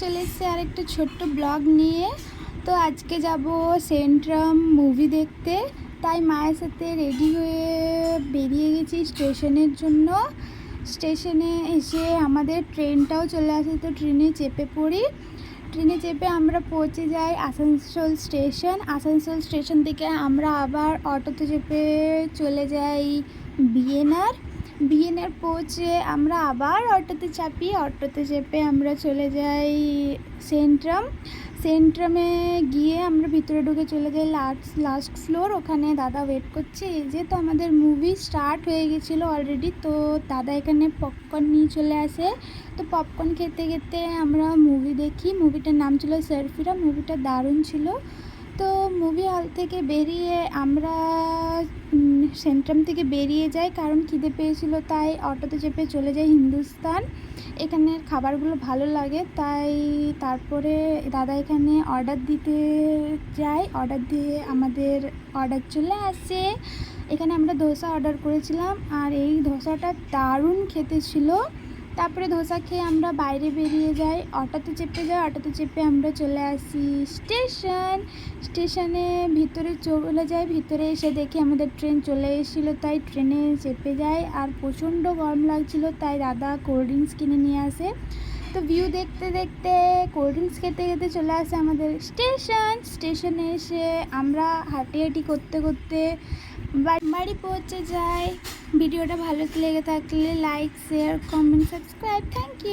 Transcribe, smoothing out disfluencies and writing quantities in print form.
চলে এসেছে আর একটা ছোট্ট ব্লগ নিয়ে। তো আজকে যাব সেন্ট্রাম মুভি দেখতে, তাই মায়ের সাথে রেডি হয়ে বেরিয়ে গেছি স্টেশনের জন্য। স্টেশনে এসে আমাদের ট্রেনটাও চলে আসে, তো ট্রেনে চেপে পড়ি। ট্রেনে চেপে আমরা পৌঁছে যাই আসানসোল স্টেশন। আসানসোল স্টেশন থেকে আমরা আবার অটোতে চেপে চলে যাই বিএনআর পৌঁছে আমরা আবার অটোতে চাপি। অটোতে চেপে আমরা চলে যাই সেন্ট্রামে গিয়ে আমরা ভিতরে ঢুকে চলে যাই লাস্ট ফ্লোর। ওখানে দাদা ওয়েট করছে। এই যে তো আমাদের মুভি স্টার্ট হয়ে গেছিলো অলরেডি। তো দাদা এখানে পপকর্ন নিয়ে চলে আসে। তো পপকর্ন খেতে খেতে আমরা মুভি দেখি। মুভিটার নাম ছিল সারফিরা। মুভিটা দারুণ ছিল। তো মুভি হল থেকে বেরিয়ে আমরা সেন্ট্রাম থেকে বেরিয়ে যাই, কারণ খিদে পেয়েছিল, তাই অটোতে চেপে চলে যাই হিন্দুস্তান। এখানের খাবারগুলো ভালো লাগে, তাই তারপরে দাদা এখানে অর্ডার দিতে যাই। অর্ডার দিয়ে আমাদের অর্ডার চলে আসে। এখানে আমরা ধোসা অর্ডার করেছিলাম, আর এই ধোসাটা দারুণ খেতে ছিল। তারপরে ধোসা খেয়ে আমরা বাইরে বেরিয়ে যাই, অটোতে চেপে আমরা চলে আসি স্টেশনে ভিতরে চলে যাই। ভিতরে এসে দেখি আমাদের ট্রেন চলে এসেছিলো, তাই ট্রেনে চেপে যাই। আর প্রচণ্ড গরম লাগছিল, তাই দাদা কোল্ড ড্রিঙ্কস কিনে নিয়ে আসে। তো ভিউ দেখতে দেখতে কোল্ড ড্রিঙ্কস খেতে খেতে চলে আসে আমাদের স্টেশনে এসে আমরা হাঁটি করতে করতে বাড়ি পৌঁছে যাই। ভিডিওটা ভালো লেগে থাকলে like, share, comment, subscribe. Thank you.